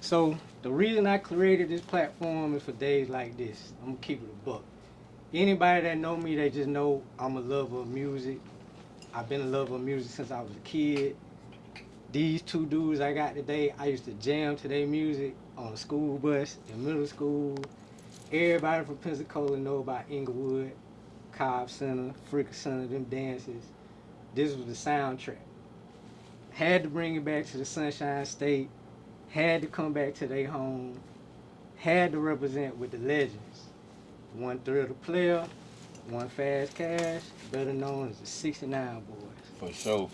So the reason I created this platform is for days like this. I'm gonna keep it a buck. Anybody that know me, they just know I'm a lover of music. I've been a lover of music since I was a kid. These two dudes I got today, I used to jam to their music on a school bus in middle school. Everybody from Pensacola know about Inglewood, Cobb Center, Fricker Center, them dances. This was the soundtrack. Had to bring it back to the Sunshine State. Had to come back to their home. Had to represent with the legends. One Thrill the Player, one Fast Cash, better known as the 69 Boys. For sure,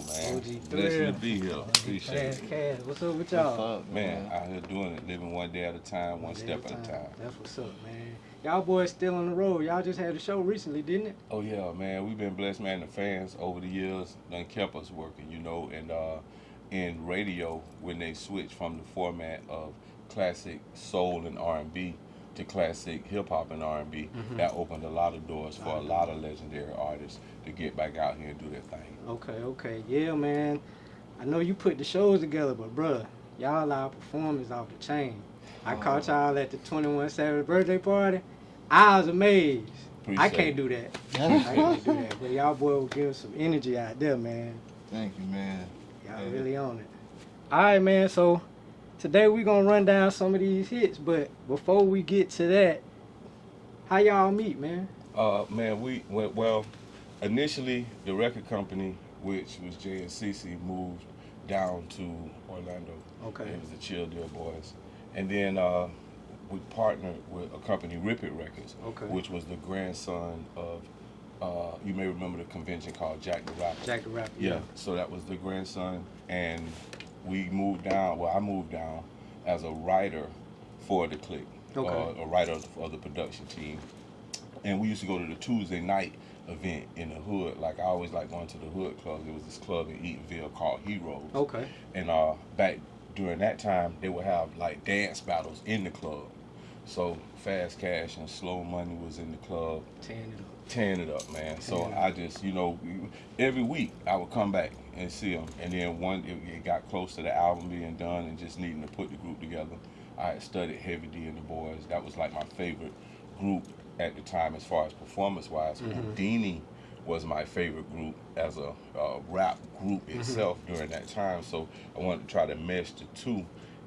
man. OG Blessed Thrill. to be here. Appreciate Fast it. Cash. What's up with y'all? What's up, Man, out here doing it, living one day at a time, one step at a time. That's what's up, man. Y'all boys still on the road. Y'all just had a show recently, didn't it? Oh yeah, man, we've been blessed, man. The fans over the years done kept us working, you know, and in radio, when they switched from the format of classic soul and R&B to classic hip hop and R&B, that opened a lot of doors for a lot of legendary artists to get back out here and do their thing. Okay. Yeah, man. I know you put the shows together, but bruh, y'all our performance off the chain. I caught y'all at the 21 Savage birthday party. I was amazed. I can't do that. I can't do that. But y'all boy will give some energy out there, man. Thank you, man. Y'all really on it. All right, man. So today we gonna run down some of these hits, but before we get to that, how y'all meet, man? Man, well, initially the record company, which was JNCC, moved down to Orlando. Okay. It was the Chill Deal Boys. And then we partnered with a company, Rip It Records, Okay. which was the grandson of, you may remember the convention called Jack the Rapper. Jack the Rapper. Yeah, so that was the grandson, and we moved down, I moved down as a writer for the clique, Okay. a writer of the production team. And we used to go to the Tuesday night event in the hood. Like, I always liked going to the hood clubs. There was this club in Eatonville called Heroes. Okay. And back during that time, they would have like dance battles in the club. So Fast Cash and Slow Money was in the club. Tearing it up, man. So I just, you know, every week I would come back and see them. And then it got close to the album being done and just needing to put the group together. I had studied Heavy D and the Boys. That was like my favorite group at the time as far as performance-wise. Houdini was my favorite group as a rap group itself during that time. So I wanted to try to mesh the two.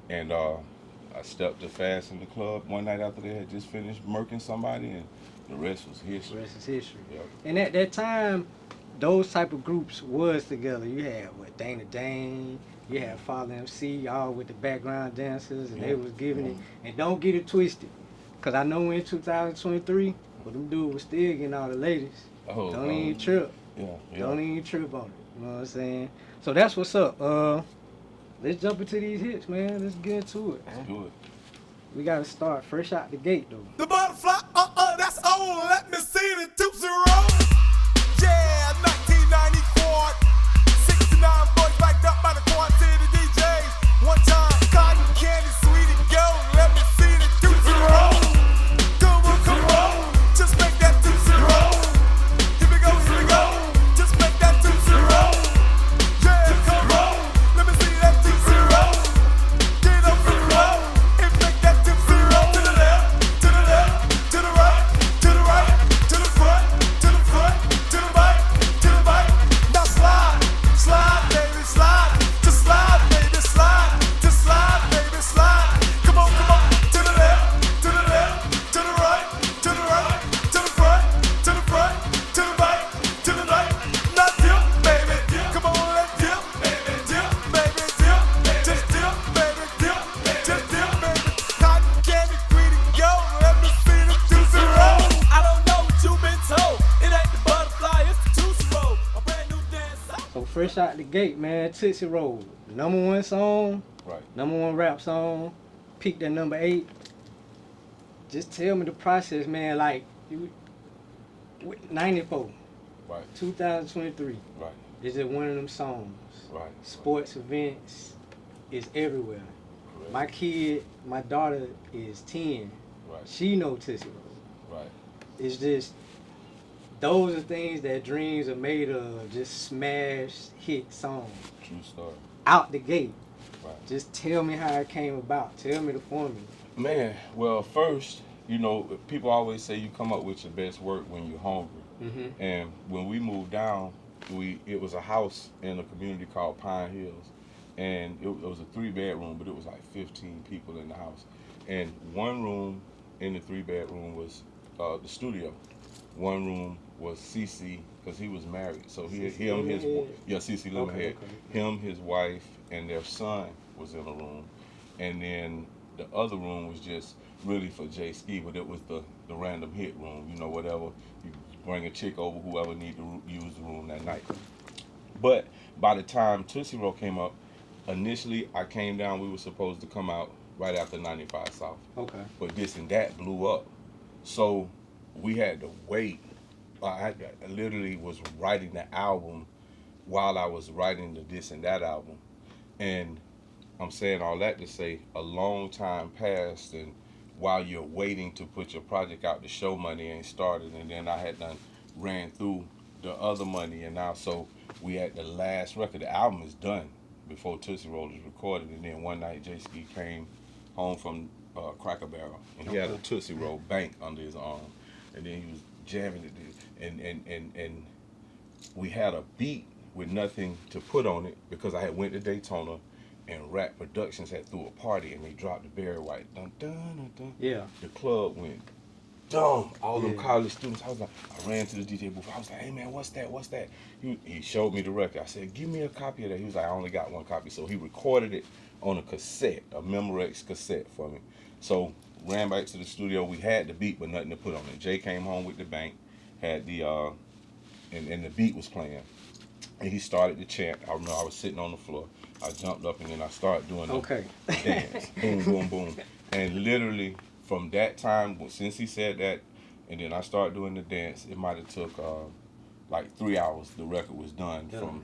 And I stepped to Fast in the club one night after they had just finished murking somebody, and the rest was history. The rest is history. Yep. And at that time, those type of groups was together. You had Dana Dane, you had Father MC, y'all with the background dancers, and they was giving it. And don't get it twisted, cause I know in 2023, but them dudes was still getting all the ladies. Don't even trip. Yeah. Don't even trip on it. You know what I'm saying? So that's what's up. Let's jump into these hits, man. Let's get into it. Let's do it. We gotta start fresh out the gate, though. The butterfly, that's on. Let me see the Tootsie Roll. Yeah, 1994. 69 boys backed up by the Quantity DJs. One time, cotton candy, sweetie, go. Let me see the Tootsie Roll. Come on. Just make that Tootsie Roll. Here we go. Just make that Tootsie Roll. Yeah, come on. Let me see that Tootsie Roll. Get up and roll. And make that Tootsie Roll. To the left, to the left, to the right, to the right, to the front, to the front, to the back, to the back. Now slide, slide, baby, slide. Just slide, baby, slide. Just slide, baby, slide. Come on. To the left, to the left, to the right, to the right, to the front, to the front, to the back, to the back. Now dip, baby, come on, let's dip, baby, dip, baby, dip, just dip, baby, dip, just dip, baby. Cotton candy, sweetie, go, let me see the Tootsie Roll. I don't know what you've been told. It ain't the butterfly, it's the Tootsie Roll. A brand new dance. So fresh out the gate, man, Tootsie Roll. #1 song, Right. #1 rap song, peaked at #8. Just tell me the process, man, like, 94, Right. 2023. Right. Is it one of them songs? Right. Sports events is everywhere. Correct. My kid, my daughter is 10. Right. She know Tootsie Roll. Right. It's just, those are things that dreams are made of, just smash hit songs. True story. Out the gate. Right. Just tell me how it came about. Tell me the formula. Man, well, first, you know, people always say you come up with your best work when you're hungry. Mm-hmm. And when we moved down, it was a house in a community called Pine Hills, and it was a 3-bedroom, but it was like 15 people in the house. And one room in the 3-bedroom was the studio. One room was CC, because he was married. So CC Lemonhead. Okay. Him, his wife, and their son was in a room. And then the other room was just really for Jay Ski, but it was the random hit room, you know, whatever. You bring a chick over, whoever need to use the room that night. But by the time Tootsie Roll came up, initially I came down, we were supposed to come out right after 95 South. Okay. But this and that blew up. So we had to wait. I literally was writing the album while I was writing the This and That album. And I'm saying all that to say a long time passed, and while you're waiting to put your project out, the show money ain't started, and then I had done ran through the other money, and now so we had the last record. The album is done before Tootsie Roll is recorded, and then one night Jay Ski came home from Cracker Barrel, and he had a Tootsie Roll bank under his arm, and then he was jamming it, and we had a beat with nothing to put on it because I had went to Daytona, and Rap Productions had threw a party, and they dropped the Barry White. Dun, dun, dun, dun. Yeah. The club went dumb. All them college students. I ran to the DJ booth. I was like, hey man, what's that? What's that? He showed me the record. I said, give me a copy of that. He was like, I only got one copy. So he recorded it on a cassette, a Memorex cassette for me. So ran back to the studio. We had the beat, but nothing to put on it. Jay came home with the bank, had the and the beat was playing. And he started to chant. I remember I was sitting on the floor. I jumped up and then I started doing the dance. Boom, boom, boom. And literally from that time, since he said that, and then I started doing the dance, it might have took like 3 hours. The record was done from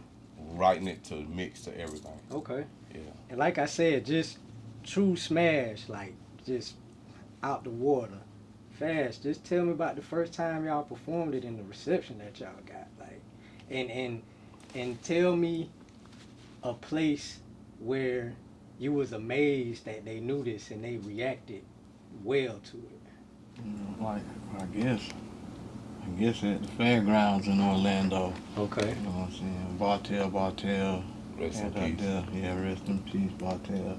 writing it to mix to everything. Okay. Yeah. And like I said, just true smash, like just out the water, fast. Just tell me about the first time y'all performed it and the reception that y'all got, like, and tell me a place where you was amazed that they knew this and they reacted well to it. Like, I guess at the fairgrounds in Orlando. Okay. You know what I'm saying? Bartell. Rest in out peace. there. Yeah, rest in peace, Bartell.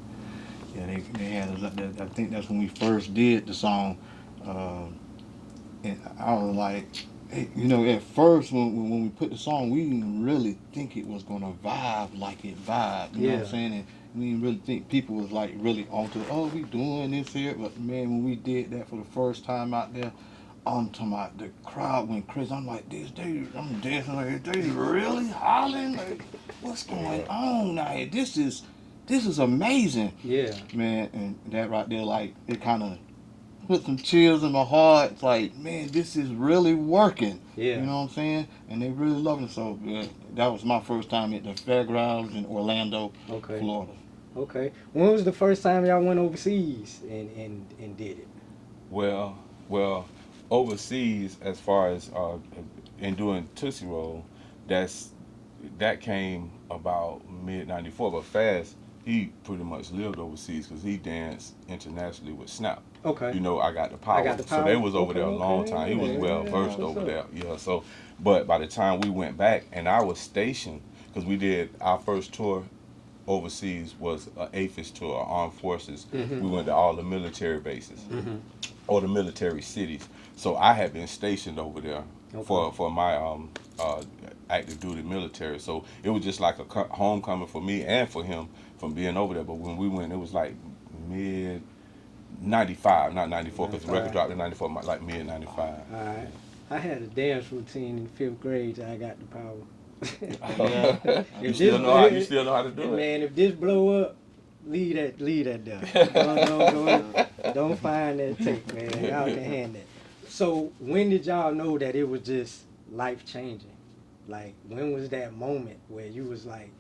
Yeah, they had us up there. I think that's when we first did the song. And I was like, hey, you know, at first when we put the song, we didn't really think it was gonna vibe like it vibed. You know what I'm saying? And we didn't really think people was like really onto, oh, we doing this here. But man, when we did that for the first time out there, I'm talking about the crowd went crazy. I'm like, I'm dancing like, they really hollering? Like, what's going on out here? This is amazing. Yeah. Man, and that right there, like, it kind of put some chills in my heart. It's like, man, this is really working. Yeah. You know what I'm saying? And they really loving it. So that was my first time at the fairgrounds in Orlando, Florida. Okay. When was the first time y'all went overseas and did it? Well, overseas, as far as in doing Tootsie Roll, that came about mid-94. But Fast, he pretty much lived overseas because he danced internationally with Snap. Okay. You know, I Got the Power. So they was over there a long time. He was well versed over there. Yeah. So, but by the time we went back, and I was stationed, because we did our first tour overseas was an AFIS tour, Armed Forces. We went to all the military bases or the military cities. So I had been stationed over there for my active duty military. So it was just like a homecoming for me and for him from being over there. But when we went, it was like mid 95, not 94, because the record dropped in 94, like mid 95. All right. I had a dance routine in 5th grade till I got the power. You still know how to do it. Man, if this blow up, leave that there. Don't find that tape, man. Y'all can hand that. So when did y'all know that it was just life changing? Like, when was that moment where you was like,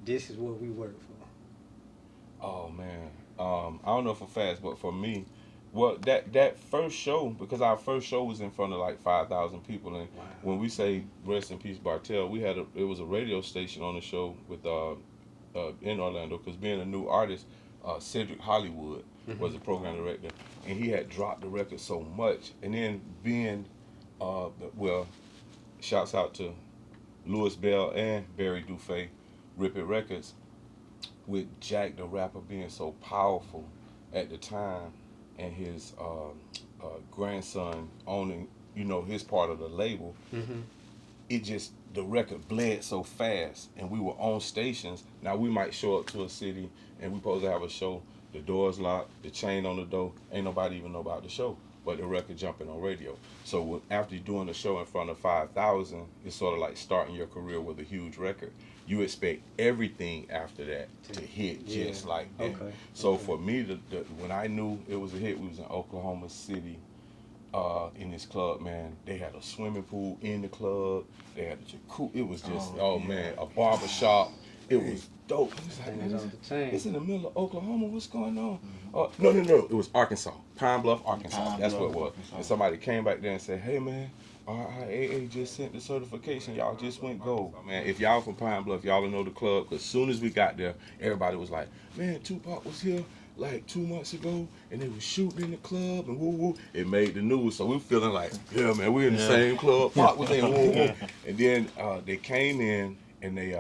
this is what we work for? Oh man, I don't know for Fast, but for me, well, that first show, because our first show was in front of like 5,000 people, and when we say rest in peace Bartell, it was a radio station on the show with in Orlando, because being a new artist, Cedric Hollywood was the program director, and he had dropped the record so much. And then being, well, shouts out to Louis Bell and Barry Dufay, Rip It Records, with Jack the Rapper being so powerful at the time, and his grandson owning, you know, his part of the label. It just, the record bled so fast, and we were on stations. Now we might show up to a city and we supposed to have a show, the doors locked, the chain on the door, ain't nobody even know about the show, but the record jumping on radio. So after you're doing the show in front of 5,000, it's sort of like starting your career with a huge record. You expect everything after that to hit just like that. So for me, when I knew it was a hit, we was in Oklahoma City, in this club, man. They had a swimming pool in the club. They had a jacuzzi. It was just, man, a barber shop. It was dope. It was like, man, it's in the middle of Oklahoma. What's going on? No. It was Arkansas. Pine Bluff, Arkansas. That's what it was. And somebody came back there and said, hey, man, RIAA just sent the certification. Y'all just went gold. Man, if y'all from Pine Bluff, y'all know the club. Because as soon as we got there, everybody was like, man, Tupac was here like 2 months ago, and they was shooting in the club, and woo-woo. It made the news, so we feeling like, yeah, man, we in the same club. Pac was in, woo-woo. And then they came in, and they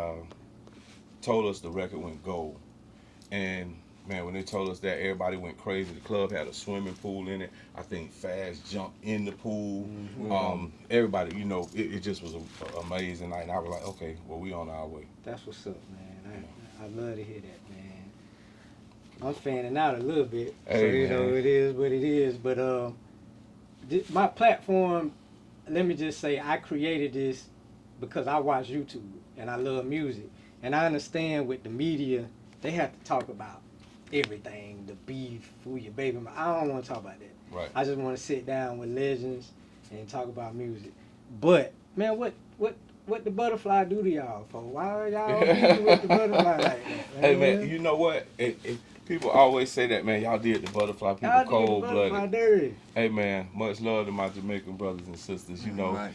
told us the record went gold. And, man, when they told us that, everybody went crazy. The club had a swimming pool in it. I think Faz jumped in the pool. Everybody, you know, it just was an amazing night. And I was like, okay, well, we on our way. That's what's up, man. I love to hear that, man. I'm fanning out a little bit, hey, so you know it is what it is. But my platform, let me just say, I created this because I watch YouTube and I love music, and I understand with the media they have to talk about everything, the beef, who your baby. I don't want to talk about that. Right. I just want to sit down with legends and talk about music. But man, what the Butterfly do to y'all, for? Why are y'all dealing with the Butterfly like that? Hey man, you know what? People always say that, man. Y'all did the Butterfly people cold blooded. Hey man, much love to my Jamaican brothers and sisters. You know,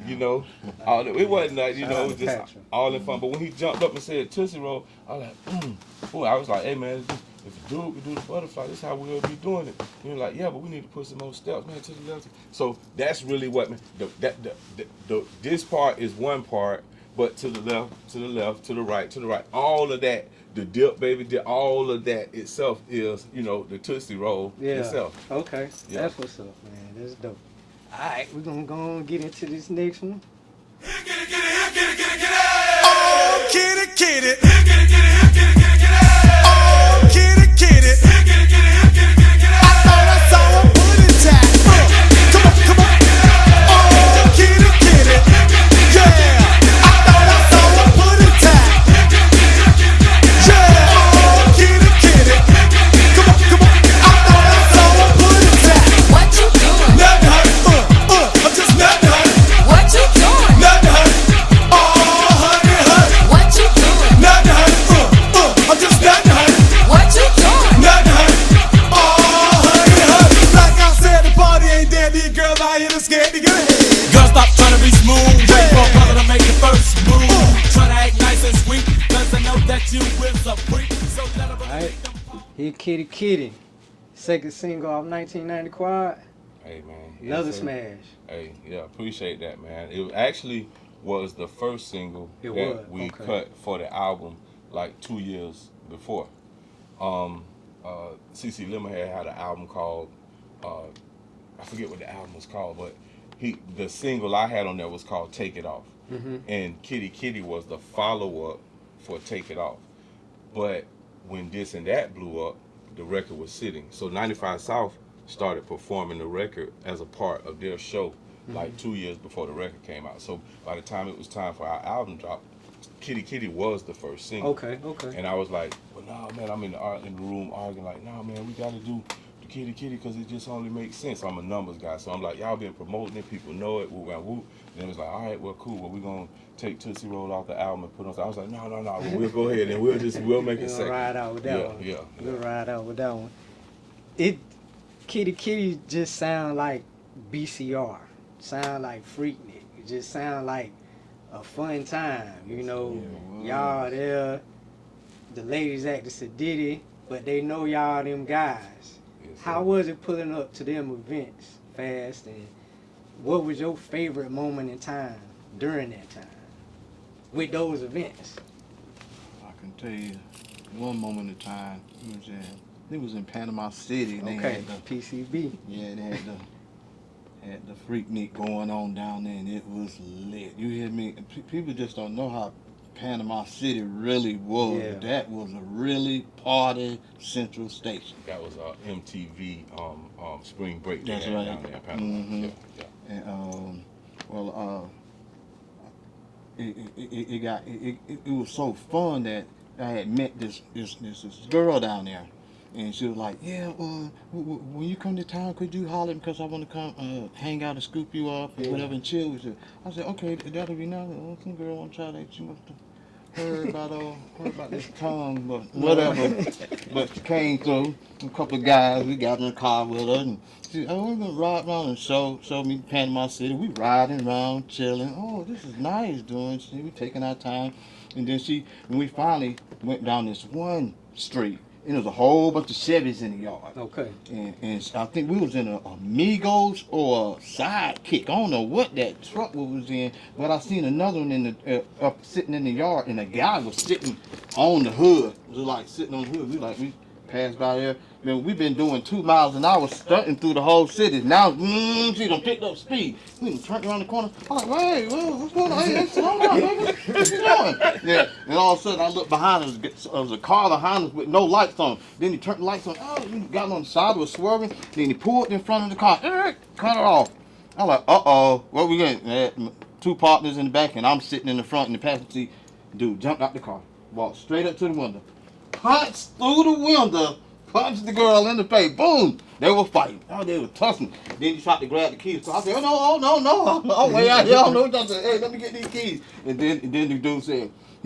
you know, it wasn't that. You know, it was just all in fun. But when he jumped up and said Tootsie Roll, I was like, Ooh, I was like, hey man, if a dude could do the Butterfly, this is how we'll be doing it. And you're like, yeah, but we need to put some more steps, man, to the left. So that's really what, man. This part is one part, but to the left, to the left, to the right, all of that. The dip, baby, all of that itself is, you know, the Tootsie Roll itself. Okay, that's what's up, man. That's dope. All right, we're going to go and get into this next one. Get it. Oh, get it. Get it. Oh, get it. I thought I saw a bullet tag. Come on. Oh, get it. Yeah, I thought I saw a bullet tag. Girl, stop trying to be smooth. Wait for a brother to make the first move. Try to act nice and sweet, cause I know that you will supreme. So let her Alright, here Kitty. Second single off 1990 Quad. Hey man. Another smash. Hey, yeah, appreciate that, man. It actually was the first single we cut for the album like 2 years before. CeCe Lemonhead had an album called I forget what the album was called, but the single I had on there was called Take It Off. And Kitty was the follow-up for Take It Off. But when This and That blew up, the record was sitting. So 95 South started performing the record as a part of their show like 2 years before the record came out. So by the time it was time for our album drop, Kitty was the first single. Okay. And I was like, well, nah, man, I'm in the room arguing like, nah, man, we got to do the Kitty because it just only makes sense. I'm a numbers guy. So I'm like, y'all been promoting it. People know it. Woo. And it was like, all right, well, cool. Well, we're going to take Tootsie Roll off the album and put on. I was like, no. We'll go ahead and we'll make it second. Ride out with that one. Yeah. We'll ride out with that one. Kitty just sound like BCR. Sound like Freaknik. It just sound like a fun time, you know. Y'all there the ladies act as a Diddy, but they know y'all them guys. Yes, How sir. was it pulling up to them events fast, and what was your favorite moment in time during that time with those events? I can tell you one moment in time. It was in Panama City. And they Okay, had the, PCB. yeah, they had the Freaknik going on down there, and it was lit. You hear me? People just don't know how Panama City really was. Yeah. That was a really party central station. That was MTV spring break. They That's had right. Down there in Panama. Mhm. Yeah. And it was so fun that I had met this girl down there, and she was like, yeah, when you come to town, could you holler because I want to come hang out and scoop you up and whatever and chill with you. I said, okay, that'll be nice. Some girl want to try that. She must have heard about this tongue, but whatever. But she came through. A couple of guys, we got in the car with her, and she, oh, we're gonna ride around and show me Panama City. We riding around, chilling. Oh, this is nice, doing. We taking our time, and then when we finally went down this one street, and there was a whole bunch of Chevys in the yard. Okay. And I think we was in a Migos or a Sidekick. I don't know what that truck we was in, but I seen another one in the up sitting in the yard, and a guy was sitting on the hood. It was like sitting on the hood. We passed by there. Man, we've been doing 2 miles an hour, stunting through the whole city. Now, she done picked up speed. We done turned around the corner. I'm like, hey, what's going on? Hey, slow down, baby. What you doing? Yeah, and all of a sudden I looked behind us. There was a car behind us with no lights on. Then he turned the lights on. Oh, we got on the side, was swerving. Then he pulled in front of the car. Cut it off. I'm like, uh-oh, what we getting? 2 partners in the back, and I'm sitting in the front in the passenger seat. Dude jumped out the car, walked straight up to the window, punched through the window, punched the girl in the face. Boom! They were fighting. Oh, they were tussling. Then he tried to grab the keys. So I said, oh, no. I'm way out here. I don't know what I said. Hey, let me get these keys. And then the dude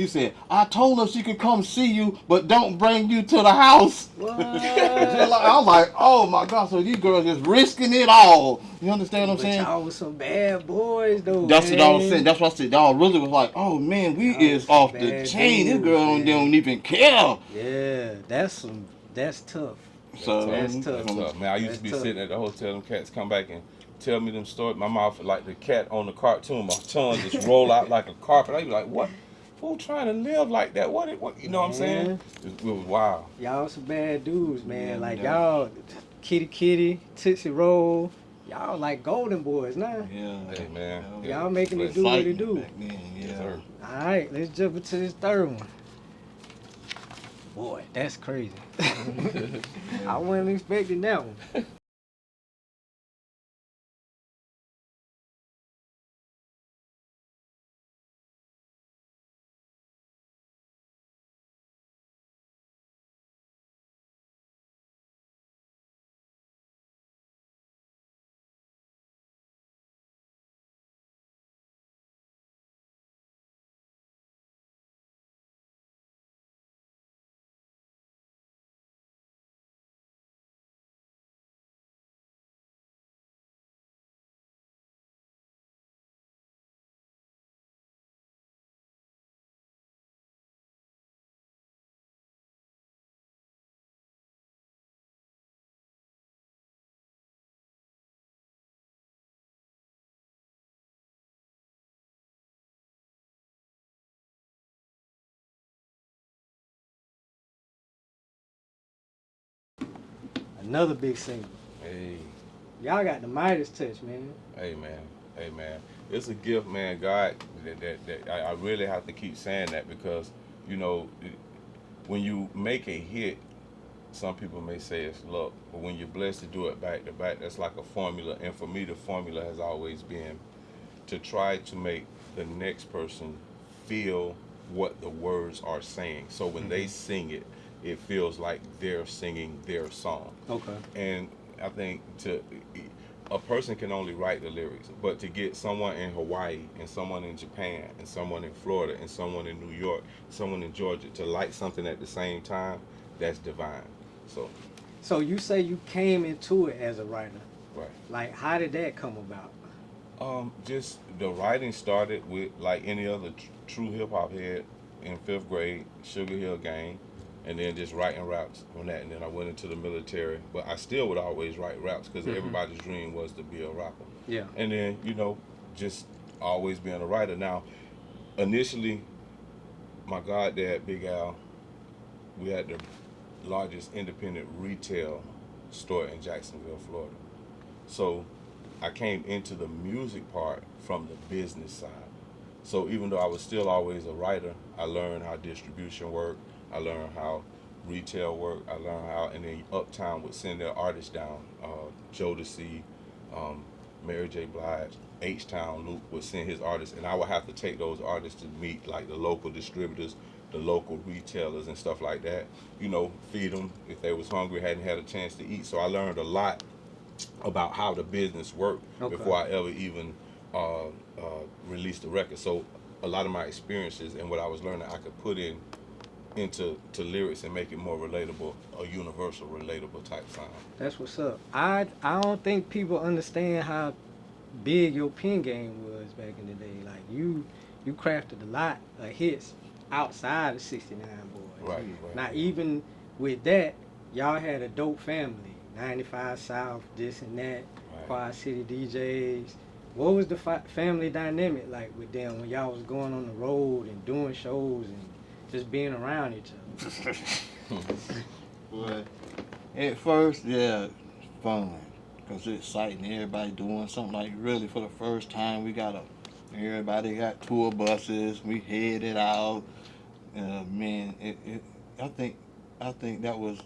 said, I told her she could come see you, but don't bring you to the house. What? I was like, oh my God, so these girls just risking it all. You understand what I'm But saying? y'all was some bad boys, though. That's man. what I was saying. That's what I said. Y'all really was like, oh man, we Y'all is was off some the bad chain. This dudes, girl man. don't even care. Yeah, that's tough. So That's tough. That's tough, man. I used to be That's tough. sitting at the hotel, them cats come back and tell me them stories. My mouth like the cat on the cartoon. My tongue just roll out like a carpet. I be like, what? Who trying to live like that? What you know what I'm saying? It was wild. Y'all some bad dudes, man. Yeah, like yeah. y'all, Kitty, Tootsie Roll. Y'all like golden boys now. yeah, Hey, man. yeah. Y'all making it Let's do what Fighting it do. back then, Yes, yeah. sir. All right, let's jump into this third one. Boy, that's crazy. I wasn't expecting that one. Another big single. Hey. Y'all got the Midas touch, man. Hey man, it's a gift, man. God, that I really have to keep saying that because you know, when you make a hit, some people may say it's luck, but when you're blessed to do it back to back, that's like a formula. And for me, the formula has always been to try to make the next person feel what the words are saying. So when they sing it, it feels like they're singing their song. Okay. And I think a person can only write the lyrics, but to get someone in Hawaii and someone in Japan and someone in Florida and someone in New York, someone in Georgia to like something at the same time, that's divine. So you say you came into it as a writer. Right. Like, how did that come about? Just the writing started with like any other true hip hop head in 5th grade, Sugar Hill Gang. and then just writing raps on that. And then I went into the military, but I still would always write raps because everybody's dream was to be a rapper. Yeah. And then, you know, just always being a writer. Now, initially, my goddad, Big Al, we had the largest independent retail store in Jacksonville, Florida. So I came into the music part from the business side. So even though I was still always a writer, I learned how distribution worked. I learned how retail worked. I learned how, and then Uptown would send their artists down. Jodeci, Mary J. Blige, H-Town, Luke would send his artists, and I would have to take those artists to meet like the local distributors, the local retailers and stuff like that. You know, feed them if they was hungry, hadn't had a chance to eat. So I learned a lot about how the business worked before I ever even released the record. So a lot of my experiences and what I was learning, I could put into lyrics and make it more relatable, a universal, relatable type sound. That's what's up. I don't think people understand how big your pen game was back in the day. Like you crafted a lot of hits outside of 69 Boys. Right. Now even with that, y'all had a dope family. 95 South, this and that, Right. Quad City DJs. What was the family dynamic like with them when y'all was going on the road and doing shows and just being around each other? Well, at first, yeah, fun, because it's exciting. Everybody doing something like really for the first time. Everybody got tour buses. We headed out. Man, I think that was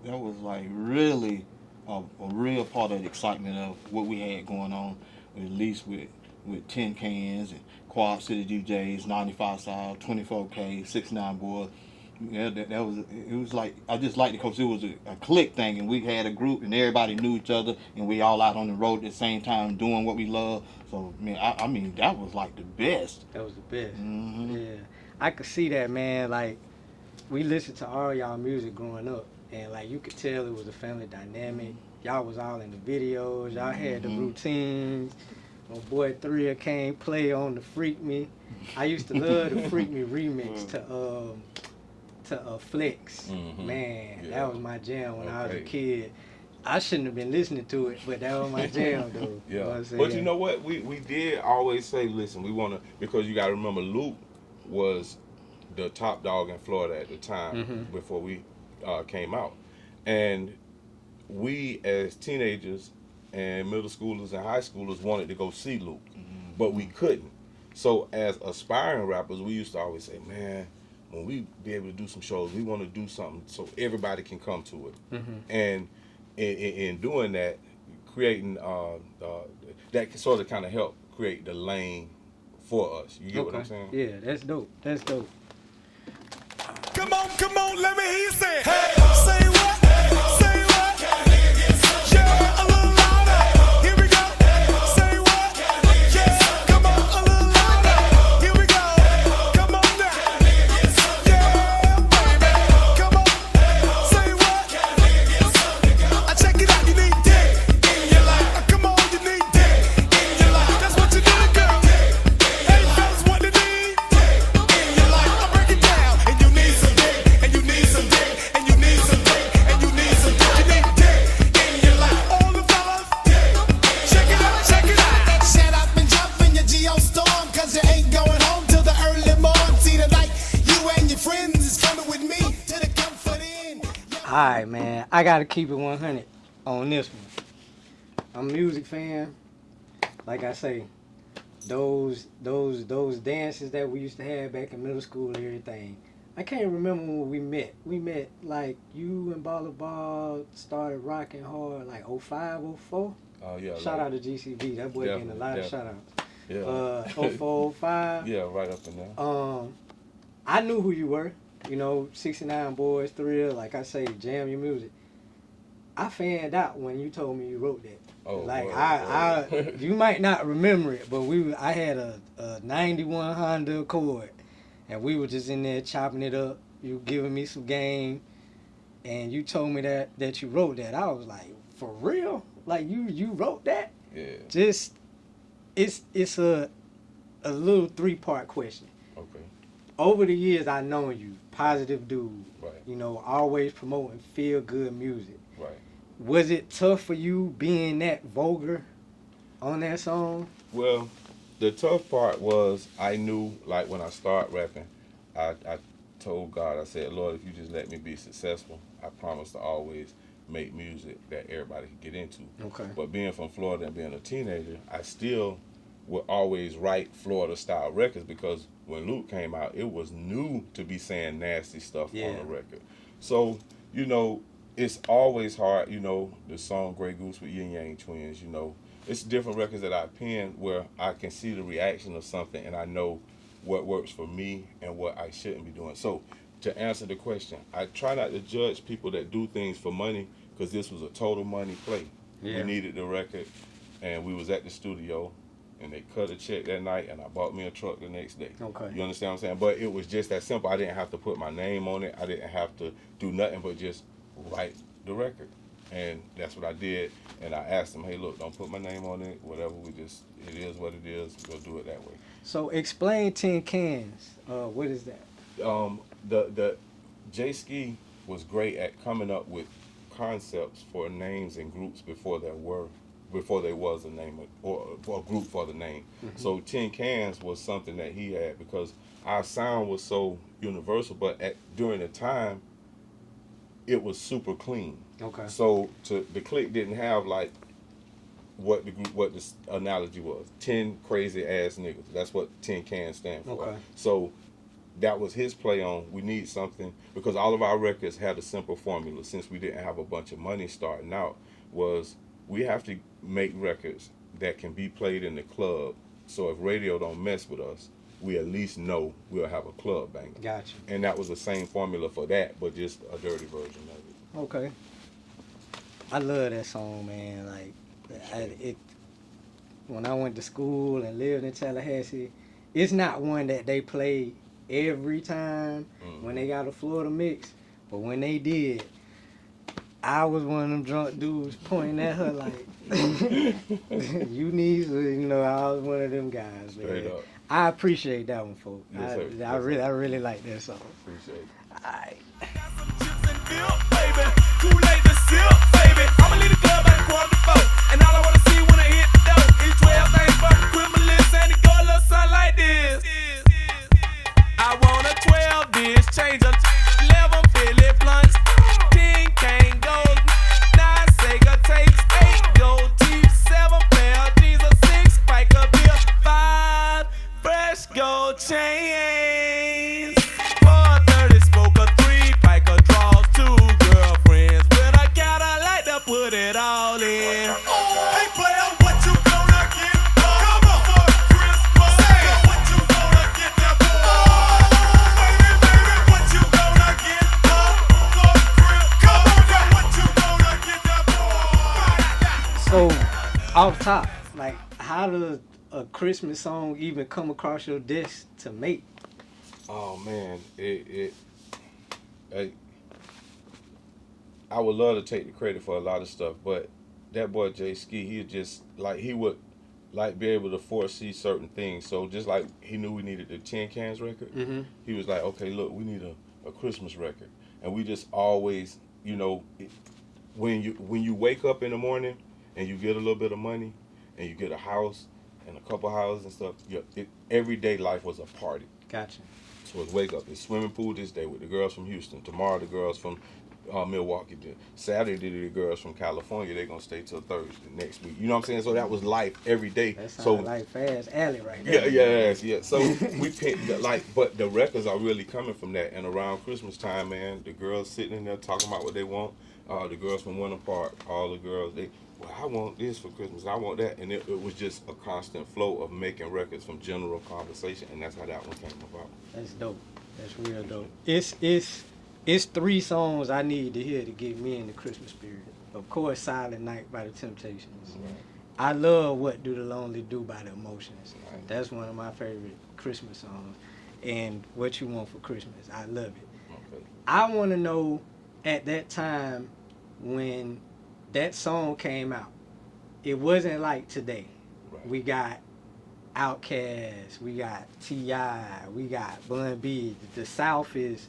like really a real part of the excitement of what we had going on, at least with Tin Cans and Quad City DJs, 95 South, 24K, 69 Boys. Yeah, it was like, I just liked it because it was a clique thing, and we had a group and everybody knew each other, and we all out on the road at the same time doing what we love. So man, I mean that was like the best. That was the best. Mm-hmm. Yeah, I could see that, man. Like we listened to all y'all music growing up, and like you could tell it was a family dynamic. Y'all was all in the videos. Y'all had the routines. My boy Thrill came play on the Freak Me. I used to love the Freak Me remix to Flex. Man, Yeah. that was my jam when I was a kid. I shouldn't have been listening to it, but that was my jam, though. Yeah. You know what I'm saying? But you know what? We did always say, listen, we want to, because you got to remember, Luke was the top dog in Florida at the time before we came out. And we, as teenagers and middle schoolers and high schoolers, wanted to go see Luke, but we couldn't. So as aspiring rappers, we used to always say, man, when we be able to do some shows, we want to do something so everybody can come to it. And in doing that, creating that sort of kind of help create the lane for us. You get what I'm saying? Yeah, that's dope. That's dope. Come on, let me hear you say it. Hey, say what? Say what? Yeah, a little louder. Here we go. Say what? Yeah, come on, a little louder. Here we go. Come on now. Yeah, baby. Come on. Say what? Check it out. You need dick in your life. Come on, you need dick in your life. That's what you need, girl. Hey, fellas, what you need? In your life. I break it down. And you need some dick. And you need some dick. And you need some dick. And you need some dick. You need dick in your life. All the fellas, check it out. Check it out. Shut up and jump in your geostorm, cause you ain't going home till the early morn. See tonight, you and your friends is coming with me to the Comfort Inn. All right, man. I got to keep it 100 on this one. I'm a music fan. Like I say, those dances that we used to have back in middle school and everything. I can't remember when we met. We met like you and Baller Ball started rocking hard like 05, 04. Yeah. Shout out to GCB. That boy getting a lot of shout outs. Yeah. 04, 05. Yeah, right up in there. I knew who you were. You know, 69 Boys, Thrill, like I say, jam your music. I fanned out when you told me you wrote that. Oh, like boy, I you might not remember it, but I had a 91 Honda Accord, and we were just in there chopping it up. You giving me some game, and you told me that you wrote that. I was like, for real? Like you wrote that? Yeah. Just it's a little 3-part question. Okay. Over the years, I known you, positive dude. Right. you know, always promoting feel good music. Right. Was it tough for you being that vulgar on that song? Well, the tough part was I knew, like, when I started rapping, I told God, I said, Lord, if you just let me be successful, I promise to always make music that everybody can get into. Okay. But being from Florida and being a teenager, I still would always write Florida-style records because when Luke came out, it was new to be saying nasty stuff on a record. So, you know, it's always hard, you know, the song Grey Goose with Yin Yang Twins, you know. It's different records that I pen where I can see the reaction of something and I know what works for me and what I shouldn't be doing. So, to answer the question, I try not to judge people that do things for money because this was a total money play. Yeah. We needed the record, and we was at the studio, and they cut a check that night, and I bought me a truck the next day. Okay. You understand what I'm saying? But it was just that simple. I didn't have to put my name on it. I didn't have to do nothing but just write the record. And that's what I did. And I asked them, hey, look, don't put my name on it. Whatever, it is what it is. We'll do it that way. So explain Tin Cans. What is that? The Jay Ski was great at coming up with concepts for names and groups before there was a name or a group for the name. Mm-hmm. So Tin Cans was something that he had because our sound was so universal, but during the time it was super clean. Okay. So the clique didn't have like what the analogy was. 10 crazy ass niggas. That's what Tin Cans stand for. Okay. So that was his play on, we need something, because all of our records had a simple formula since we didn't have a bunch of money starting out, was we have to make records that can be played in the club, so if radio don't mess with us, we at least know we'll have a club banger. Gotcha. And that was the same formula for that, but just a dirty version of it. Okay. I love that song, man. Like, when I went to school and lived in Tallahassee, it's not one that they play every time when they got a Florida mix, but when they did, I was one of them drunk dudes pointing at her like, you need to, you know, I was one of them guys, man. Straight up. I appreciate that one, folks. Yes, sir. I really like that song. Appreciate it. All right. Got some chips and dip, baby. Too late to sip, baby. I'ma leave the club at 4:45. And all I wanna see when I hit the door is 12 things from the criminalist and it go a little something like this. I want a 12 dish changer, 11 Philip blunts, 10 cane gold, 9 Sega tapes, 8 gold teeth, 7 pair of jeans, a 6 spike of beer, 5 fresh gold chains, 430 spoke, a 3 pike of draws, 2 girlfriends with a cat I like to put it all in. Hey player, what you gonna get? Come on for Christmas. Say what you gonna get there for? Baby, what you gonna get for Christmas? Come on now, what you gonna get there for? So, off top, like, how does a Christmas song even come across your desk to make? Oh man, I would love to take the credit for a lot of stuff, but that boy Jay Ski, he would be able to foresee certain things. So just like he knew we needed the Tin Cans record, he was like, okay, look, we need a Christmas record, and we just always, you know, when you wake up in the morning and you get a little bit of money and you get a house and a couple houses and stuff, everyday life was a party. Gotcha. So it's wake up, it's swimming pool this day with the girls from Houston. Tomorrow the girls from Milwaukee. Saturday the girls from California. They're gonna stay till Thursday next week. You know what I'm saying? So that was life every day. That sounds So like Fast Alley right there. yeah. So we picked but the records are really coming from that. And around Christmas time, man, the girls sitting in there talking about what they want. The girls from Winter Park, all the girls, I want this for Christmas, I want that, and it was just a constant flow of making records from general conversation, and that's how that one came about. That's dope. That's real dope. It's 3 songs I need to hear to get me in the Christmas spirit. Of course, Silent Night by the Temptations. Right. I love What Do the Lonely Do by the Emotions. Right. That's one of my favorite Christmas songs. And What You Want for Christmas. I love it. Okay. I want to know, at that time when that song came out, it wasn't like today. Right. We got Outkast, we got T.I., we got Bun B. The South is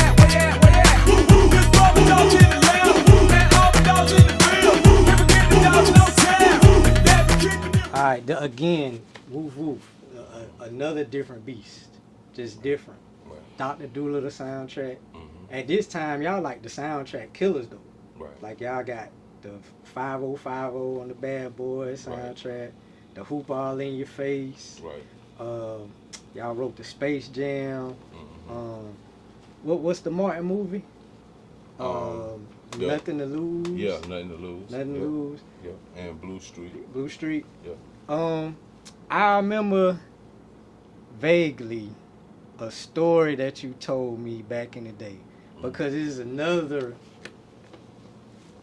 at? Where you at? Where you at? This brother dogs in the lab, and all the dogs in the field. Never get the dogs no tab. That be keeping it. All right, again, woof woof, another different beast, just different. Right. Dr. Doolittle soundtrack. Mhm. At this time, y'all like the soundtrack killers though. Right. Like y'all got the 5050 on the Bad Boys Right. soundtrack, the Hoop All in Your Face. Right. Y'all wrote the Space Jam. Mhm. What's the Martin movie? Yeah. Nothing to Lose. Yeah, nothing to lose. Nothing to Yeah. Lose. Yeah. And Blue Street. Blue Street. Yeah. I remember vaguely a story that you told me back in the day, because this is another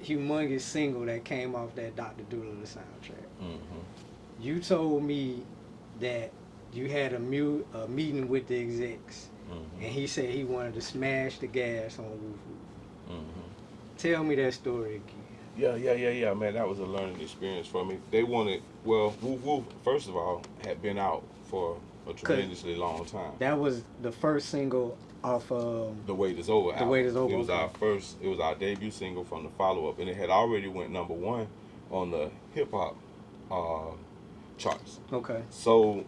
humongous single that came off that Dr. Doolittle soundtrack. Mhm. You told me that you had a meeting with the execs, Mhm. and he said he wanted to smash the gas on Woof Woof. Mhm. Tell me that story again. Yeah, man. That was a learning experience for me. They wanted, well, Woof Woof, first of all, had been out for a tremendously long time. That was the first single off The Wait Is Over The album. Wait Is Over, It was okay. it was our debut single from the follow-up, and it had already went #1 on the hip-hop charts. Okay. So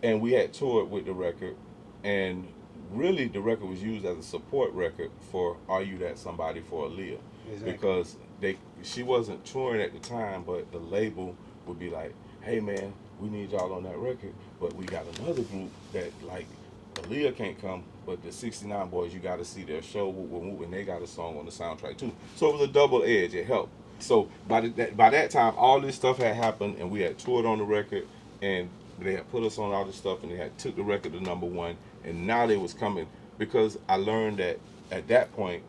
and we had toured with the record, and really the record was used as a support record for Are You That Somebody for Aaliyah. Exactly. Because she wasn't touring at the time, but the label would be like, hey man, we need y'all on that record, but we got another group that like Aaliyah can't come, but the 69 Boys, you got to see their show, and they got a song on the soundtrack too. So it was a double edge, it helped. So by that time, all this stuff had happened, and we had toured on the record, and they had put us on all this stuff, and they had took the record to #1, and now they was coming, because I learned that at that point,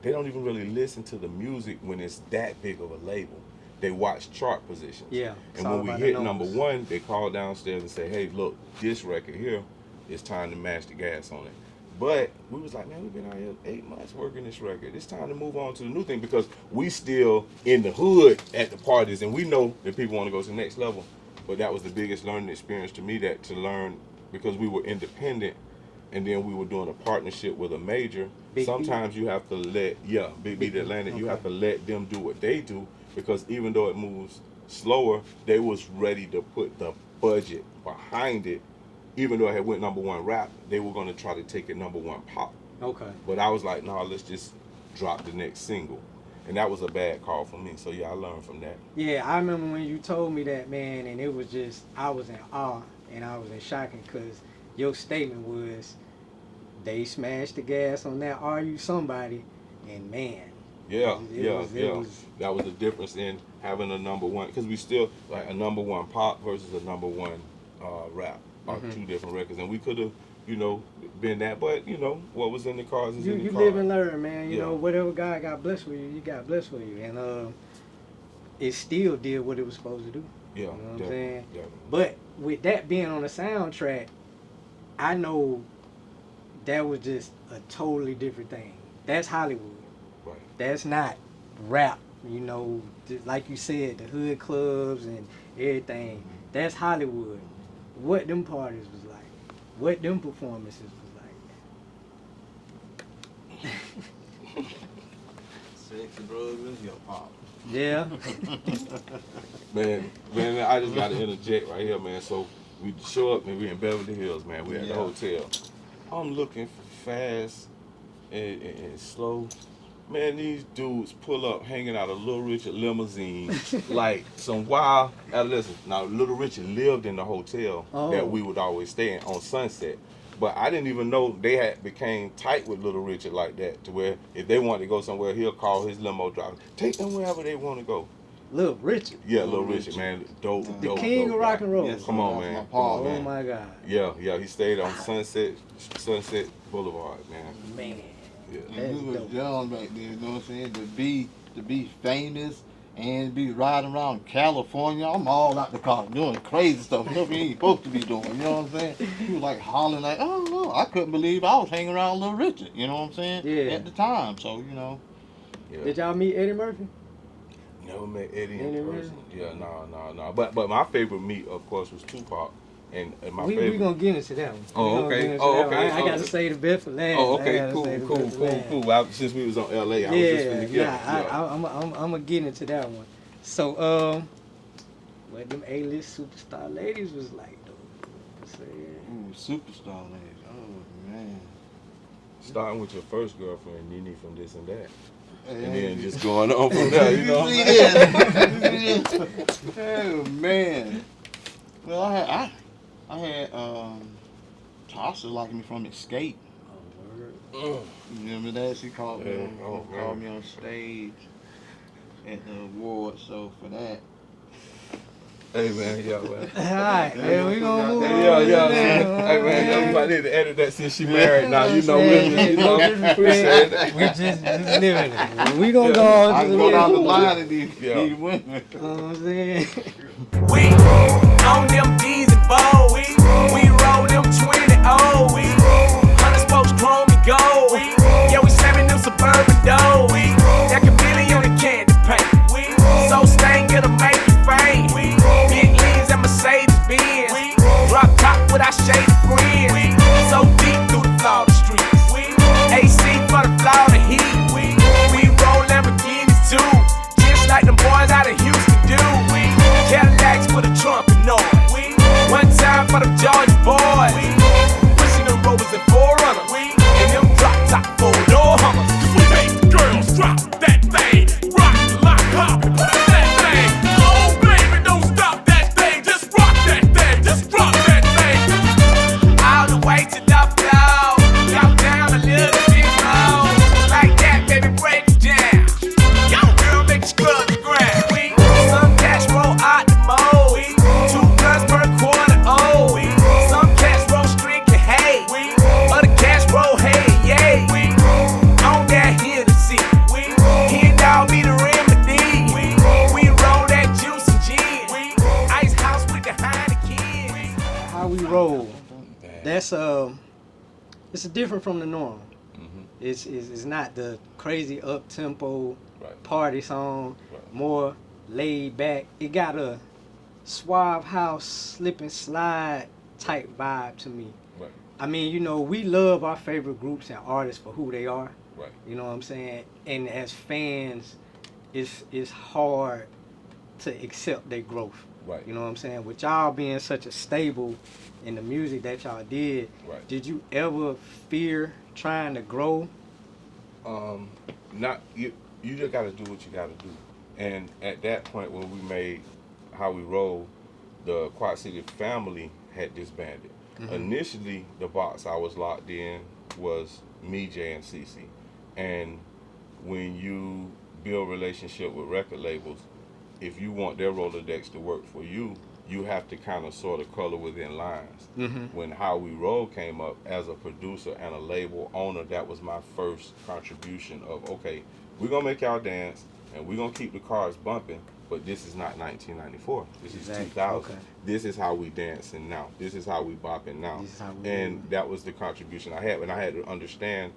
they don't even really listen to the music when it's that big of a label. They watch chart positions. Yeah. And when we hit #1, they call downstairs and say, hey, look, this record here, it's time to mash the gas on it. But we was like, man, we've been out here 8 months working this record. It's time to move on to the new thing, because we still in the hood at the parties, and we know that people want to go to the next level. But that was the biggest learning experience to me, that to learn, because we were independent, and then we were doing a partnership with a major. Big Sometimes you have to let, Big Beat Atlanta, you have to let them do what they do, because even though it moves slower, they was ready to put the budget behind it. Even though I had went #1 rap, they were going to try to take it #1 pop. Okay. But I was like, no, let's just drop the next single. And that was a bad call for me. So yeah, I learned from that. Yeah, I remember when you told me that, man, and it was just, I was in awe and I was in shocking, because your statement was, they smashed the gas on that Are You Somebody, and man. Yeah, It was, that was the difference in having a #1, because we still, like a #1 pop versus a #1 rap are two different records. And we could have, been that, but what was in the cards is in the cards. You live and learn, man. You Yeah. know, whatever God got blessed with you, you got blessed with you. And it still did what it was supposed to do. Yeah, You know what I'm saying? definitely. But with that being on the soundtrack, I know that was just a totally different thing. That's Hollywood. Right. That's not rap. Just like you said, the hood clubs and everything. That's Hollywood. What them parties was like. What them performances was like. Sex, drugs, and hip hop. Yeah. Man, I just got to interject right here, man. So we show up, and we in Beverly Hills, man. We at the hotel. I'm looking fast and slow. Man, these dudes pull up hanging out a Little Richard limousine like some wild adolescents. Now, Little Richard lived in the hotel that we would always stay in on Sunset. But I didn't even know they had became tight with Little Richard like that, to where if they wanted to go somewhere, he'll call his limo driver, take them wherever they want to go. Little Richard. Yeah, Little Richard, man. Dope. The king of rock and roll. Yes, Come on, that's man. my pa, Oh man. my God. Yeah, he stayed on Sunset Boulevard, man. Man. Yeah. That's And we was dope. young back then, you know what I'm saying? To be famous and be riding around California. I'm all out the car doing crazy stuff. Stuff you ain't supposed to be doing, you know what I'm saying? He was like hollering like, oh no, I couldn't believe I was hanging around Little Richard, you know what I'm saying? Yeah. At the time, so Yeah. Did y'all meet Eddie Murphy? Never met Eddie Eddie in person. Yeah, no. But my favorite meet, of course, was Tupac. And my We favorite. gonna get into that one. Oh, We gonna okay. get into Oh, that one. okay. I gotta say the best for last. Oh, I okay, gotta say the best for last. cool. Since we was on LA, I was just finna get I'm gonna get into that one. So, what them A-list superstar ladies was like, though. Say, ooh, superstar ladies. Oh man. starting with your first girlfriend, Nene from this and that. And And then just going on from there, you know? Oh man. Well, I had Tasha liking me from Escape. Mm. You remember that? She called me, Yeah. Oh, called man. me on stage at the award show for that. Hey, man, yeah, man. alright, man, we gonna move on. Yeah. Hey, man, I need to edit that since she married now. You know, appreciate it. We just living it. We gonna go on I to can go down the next. line and these women. You know what I'm saying? We on them D's and Bo's. We roll them 20 O's. 100 spokes, chrome and gold. Yeah, we serving them suburban dough. That could Billy on the candy paint. So stain, get a make it fame. Big leans and Mercedes Benz. Drop top with our shady friends. So deep through the Florida streets. AC for the Florida heat. We roll Lamborghinis too. Just like them boys out of Houston do. Cadillacs with a trumpet noise. that's it's different from the norm. Mm-hmm. It's not the crazy up tempo Right. party song, Right. more laid back. It got a suave house slip and slide type vibe to me. Right. I mean, you know, we love our favorite groups and artists for who they are. Right. You know what I'm saying? And as fans, it's hard to accept their growth. Right. You know what I'm saying? With y'all being such a stable in the music that y'all did, Right. did you ever fear trying to grow? Not you. You just got to do what you got to do. And at that point, when we made How We Roll, the Quad City family had disbanded. Mm-hmm. Initially, the box I was locked in was me, Jay, and Cece. And when you build relationship with record labels, if you want their Rolodex to work for you, you have to kind of sort of color within lines. Mm-hmm. When How We Roll came up as a producer and a label owner, that was my first contribution of, okay, we're going to make y'all dance and we're going to keep the cars bumping, but this is not 1994. This Exactly. is 2000. Okay. This is how we dancing now. This is how we bopping now. This is how we And do it. that was the contribution I had. And I had to understand,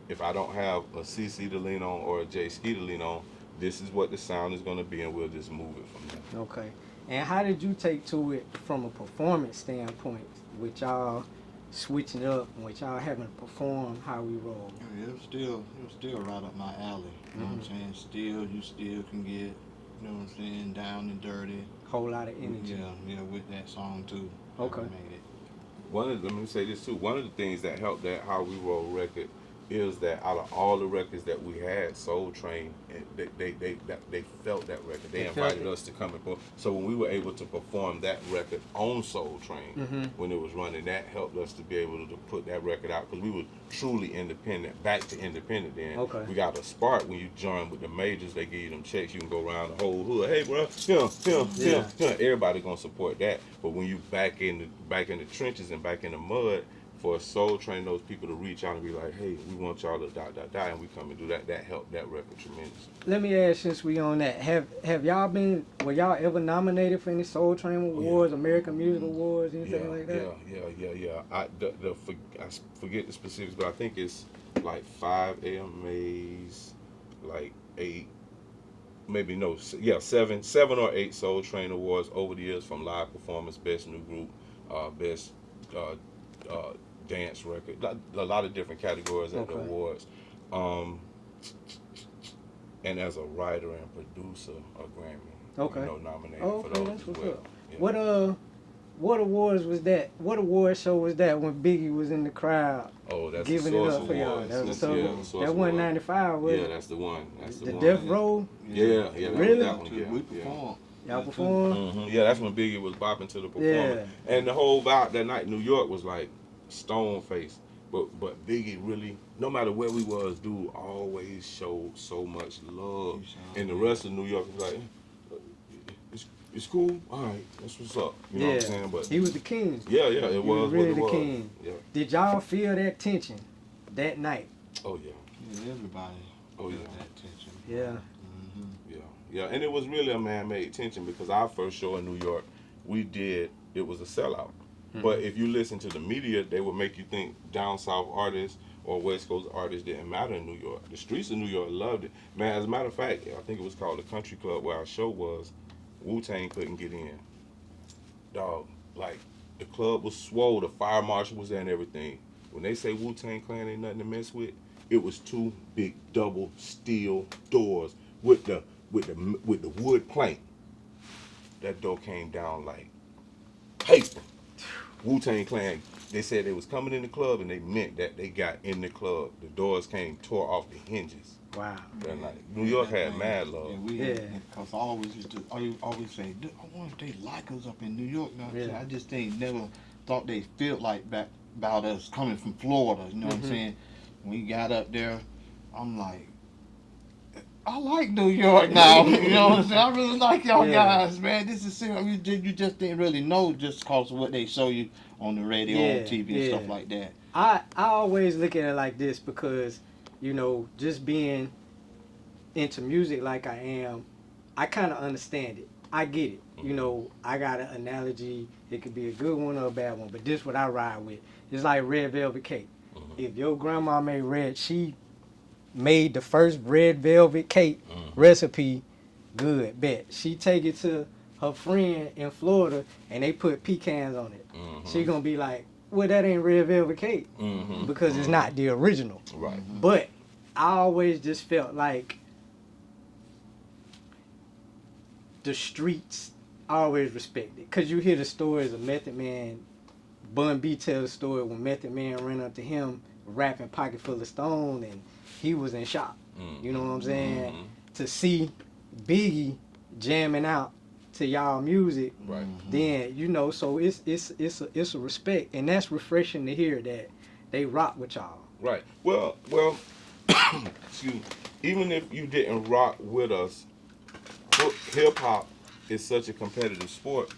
if I don't have a CC to lean on or a J Ski to lean on, this is what the sound is going to be, and we'll just move it from there. Okay. And how did you take to it from a performance standpoint, with y'all switching it up, and with y'all having to perform How We Roll? Yeah, it was still right up my alley. You know what I'm saying? You still can get, you know what I'm saying, down and dirty. Whole lot of energy. Yeah, with that song too. Okay. That made it. Let me say this too. One of the things that helped that How We Roll record is that out of all the records that we had, Soul Train, they felt that record. They They felt invited it. us to come and perform. So when we were able to perform that record on Soul Train, Mhm. when it was running, that helped us to be able to put that record out, because we were truly independent, back to independent then. Okay. We got a spark when you join with the majors. They give you them checks. You can go around the whole hood. Hey, bro, Yeah. everybody gonna support that. But when you back in the trenches and back in the mud, for Soul Train, those people to reach out and be like, hey, we want y'all to die, and we come and do that. That helped that record tremendously. Let me ask, since we on that, have y'all were y'all ever nominated for any Soul Train Awards, American Music Awards, anything like that? Yeah. I forget the specifics, but I think it's like 5 AMAs, like 8, maybe no, yeah, 7 or 8 Soul Train Awards over the years, from live performance, best new group, best dance record, a lot of different categories at the Okay. awards. And as a writer and producer, a Grammy. Okay. Nominated Oh, for okay, those that's as what's well. up. Yeah. What awards was that? What award show was that when Biggie was in the crowd Oh, that's giving the it Source up for y'all? Awards. That was That's- so. yeah, the Source That wasn't Awards. 95, was Yeah, it? that's the one. That's the The one. Death Row. Yeah, that Really? was that one. Yeah, We yeah. performed. Y'all Yeah, performed? Mhm. Yeah, that's when Biggie was bopping to the performance. And the whole vibe that night, New York was like stone faced. But Biggie really, no matter where we was, dude always showed so much love. And the rest of New York was like, it's cool. All right, that's what's up. You know what I'm saying? But he was the king. yeah, it He was really what it the was. king. Yeah. Did y'all feel that tension that night? Oh yeah. Yeah, everybody. Oh, yeah. felt that tension. Yeah. Mm-hmm. Yeah, and it was really a man-made tension, because our first show in New York, it was a sellout. But if you listen to the media, they would make you think down south artists or West Coast artists didn't matter in New York. The streets of New York loved it. Man, as a matter of fact, I think it was called the Country Club where our show was. Wu-Tang couldn't get in. Dog, like, the club was swole, the fire marshal was there and everything. When they say Wu-Tang Clan ain't nothing to mess with, it was 2 big double steel doors with the wood plank. That door came down like paper. Wu-Tang Clan, they said they was coming in the club, and they meant that they got in the club. The doors tore off the hinges. Wow. That night. New York had mad love. Yeah, because I always say, I wonder if they like us up in New York. You know what I'm saying? I just never thought they felt like that about us coming from Florida. You know what I'm saying? When we got up there, I'm like, I like New York now. You know what I'm saying? I really like y'all guys, man. This is serious. You just didn't really know just because of what they show you on the radio, on TV, and stuff like that. I always look at it like this, because, you know, just being into music like I am, I kind of understand it. I get it. You know, I got an analogy. It could be a good one or a bad one, but this what I ride with. It's like red velvet cake. If your grandma made she made the first red velvet cake recipe, good, bet. She take it to her friend in Florida and they put pecans on it. She gonna be like, well, that ain't red velvet cake because it's not the original. Right. But I always just felt like the streets I always respected. Because you hear the stories of Method Man. Bun B tells the story when Method Man ran up to him rapping Pocket Full of Stone and he was in shock. You know what I'm saying? To see Biggie jamming out to y'all music, Right. then, you know, so it's a respect. And that's refreshing to hear that they rock with y'all. Right. Well, excuse me. Even if you didn't rock with us, hip hop is such a competitive sport.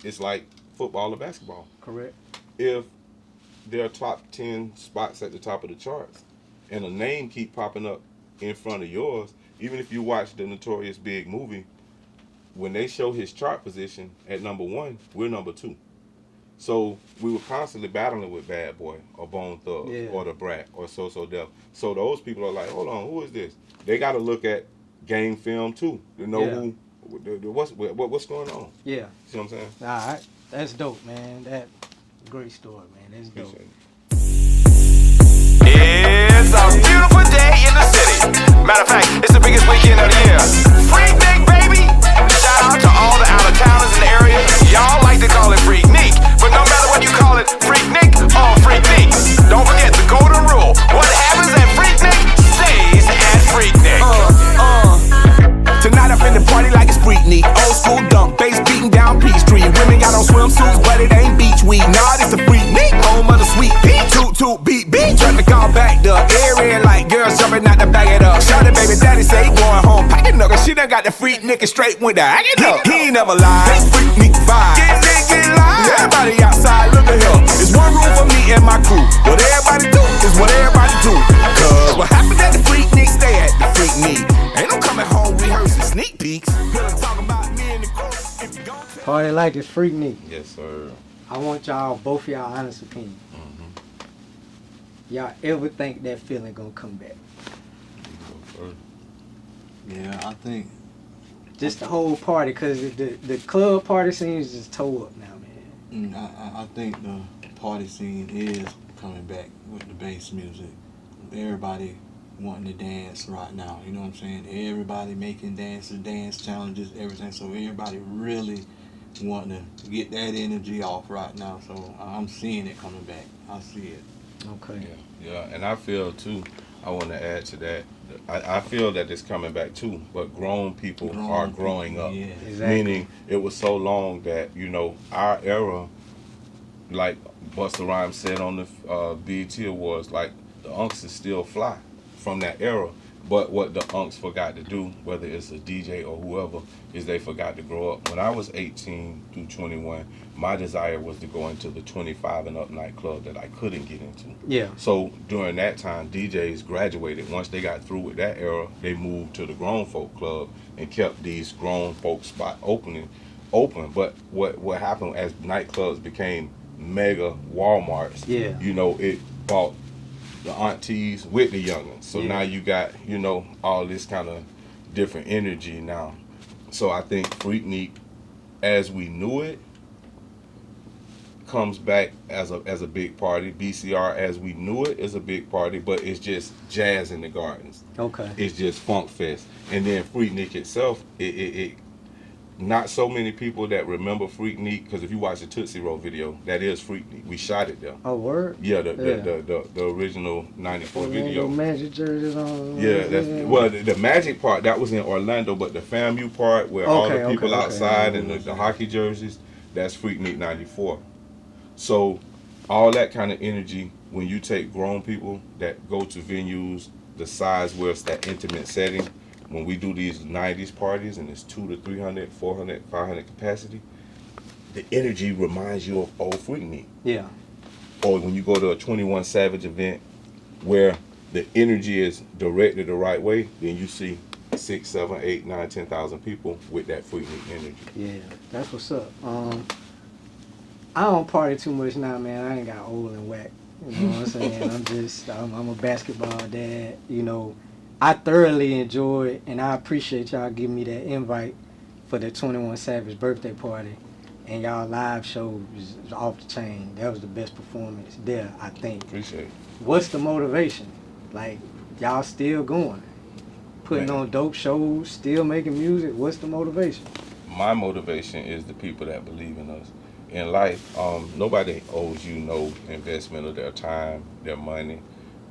It's like football or basketball. Correct. If there are top 10 spots at the top of the charts and a name keep popping up in front of yours, even if you watch the Notorious Big movie, when they show his chart position at number 1, we're number 2. So we were constantly battling with Bad Boy or Bone Thug or The Brat or So Def. So those people are like, hold on, who is this? They got to look at game film too to know what's going on. Yeah. See what I'm saying? All right. That's dope, man. That great story, man. That's dope. Appreciate it. It's a beautiful day in the city. Matter of fact, it's the biggest weekend of the year. Freaknik, baby! Shout out to all the out-of-towners in the area. Y'all like to call it Freaknik, but no matter what you call it, Freaknik or Freaknik, don't forget the golden rule. What happens at Freaknik stays at Freaknik. Tonight I'm finna party like it's Freaknik. Old school dunk, bass beating down Peachtree. Women got on swimsuits, but it ain't beach weed. Nah, this the Freaknik, home of the sweet pea. Toot beat beat, traffic all backed up. Air in like girls jumping out to bag it up. Shout it, baby, daddy say he going home. Packing up, she done got the Freaknik straight with the hang it up. He ain't never lied. This Freaknik vibe. Get live. Everybody outside, look at him. There's one rule for me and my crew. What everybody do is what everybody do. Cause what happened at the Freaknik, stay at the Freaknik. Ain't no coming home rehearsing sneak peeks. Talking about me and the crew. If you gon' Party like it's Freaknik. Yes, sir. I want y'all, both of y'all honest opinion. Y'all ever think that feeling gonna come back? Yeah, I think. Just the whole party, cause the club party scene is just tore up now, man. I think the party scene is coming back with the bass music. Everybody wanting to dance right now, you know what I'm saying? Everybody making dances, dance challenges, everything. So everybody really wanting to get that energy off right now. So I'm seeing it coming back. I see it. Okay. Yeah, and I feel too, I want to add to that, I feel that it's coming back too, but grown people are growing up. Yeah. Exactly. Meaning it was so long that, you know, our era, like Busta Rhymes said on the BET Awards, like the unks is still fly from that era. But what the unks forgot to do, whether it's a DJ or whoever, is they forgot to grow up. When I was 18 through 21, my desire was to go into the 25 and up nightclub that I couldn't get into. Yeah. So during that time, DJs graduated. Once they got through with that era, they moved to the grown folk club and kept these grown folk spot open. But what happened as nightclubs became mega Walmarts, Yeah. you know, it bought the aunties with the youngins. So now you got, you know, all this kind of different energy now. So I think Freaknik, as we knew it, comes back as a big party. BCR, as we knew it, is a big party, but it's just jazz in the gardens. Okay. It's just Funk Fest. And then Freaknik itself, it not so many people that remember Freaknik, because if you watch the Tootsie Roll video, that is Freaknik. We shot it there. Oh, word? Yeah, the original 94 video. Magic jerseys on. Yeah, that's well the Magic part that was in Orlando, but the FAMU part where all the people outside and the hockey jerseys, that's Freaknik 94. So all that kind of energy when you take grown people that go to venues the size where it's that intimate setting. When we do these 90s parties and it's 200 to 300, 400, 500 capacity, the energy reminds you of old Freaknik. Yeah. Or when you go to a 21 Savage event where the energy is directed the right way, then you see 6, 7, 8, 9, 10,000 people with that Freaknik energy. Yeah, that's what's up. I don't party too much now, man. I ain't got old and whack. You know what I'm saying? I'm a basketball dad. You know, I thoroughly enjoy it, and I appreciate y'all giving me that invite for the 21 Savage birthday party. And y'all live show was off the chain. That was the best performance there, I think. Appreciate it. What's the motivation? Like, y'all still going, putting Man. on dope shows, still making music. What's the motivation? My motivation is the people that believe in us. In life, nobody owes you no investment of their time, their money.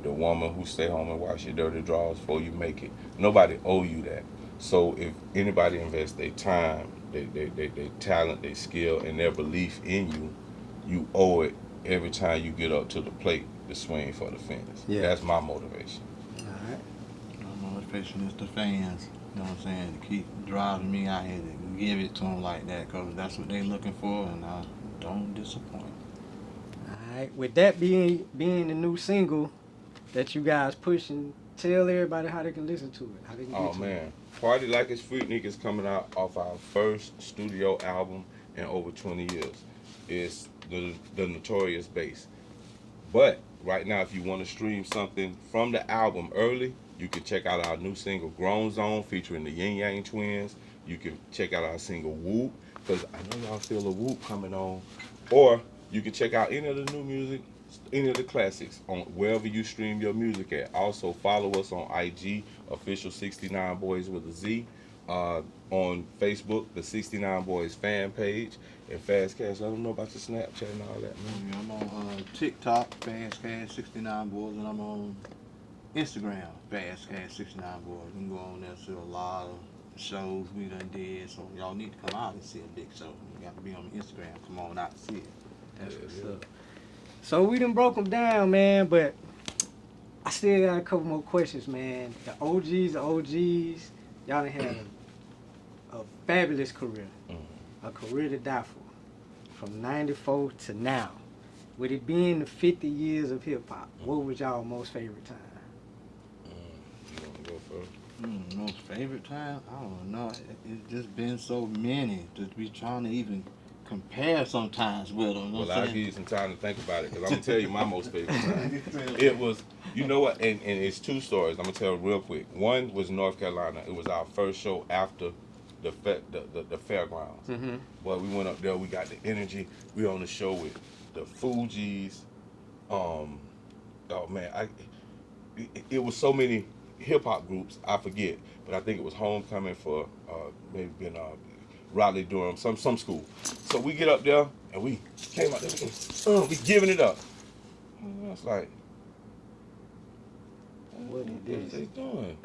The woman who stay home and wash your dirty drawers before you make it. Nobody owe you that. So if anybody invests their time, their talent, their skill, and their belief in you, you owe it every time you get up to the plate to swing for the fence. Yeah. That's my motivation. All right. My motivation is the fans. You know what I'm saying? To keep driving me out here to give it to them like that, because that's what they looking for, and I don't disappoint. All right. With that being the new single that you guys pushing, tell everybody how they can listen to it. How they can Oh get to it. man, Party Like It's Freaknik is coming out off our first studio album in over 20 years. It's the Notorious Bass. But right now, if you want to stream something from the album early, you can check out our new single Grown Zone featuring the Yin Yang Twins. You can check out our single Whoop, because I know y'all feel a Whoop coming on. Or you can check out any of the new music, any of the classics on wherever you stream your music at. Also follow us on IG, official 69 Boys with a Z. On Facebook, the 69 Boys fan page. And Fast Cash, I don't know about your Snapchat and all that, man. I'm on TikTok, Fast Cash 69 Boys, and I'm on Instagram, Fast Cash 69 Boys. You can go on there, see a lot of shows we done did. So y'all need to come out and see a big show. You got to be on Instagram. Come on out and see it. That's what's up. So we done broke them down, man, but I still got a couple more questions, man. The OGs, y'all done had a fabulous career. A career to die for. From 94 to now. With it being the 50 years of hip-hop, what was y'all most favorite time? You want to go first? Most favorite time? I don't know. It's just been so many to be trying to even compare sometimes with them. Well, I'll give you some time to think about it, because I'm going to tell you my most favorite time. It was, you know what, and it's two stories. I'm going to tell real quick. One was North Carolina. It was our first show after the fairgrounds. Mm-hmm. Well, we went up there, we got the energy. We on the show with the Fugees. Oh man, it was so many hip hop groups, I forget, but I think it was Homecoming for maybe been Raleigh Durham, some school. So we get up there and we came out there, we giving it up. I was like, what is they doing?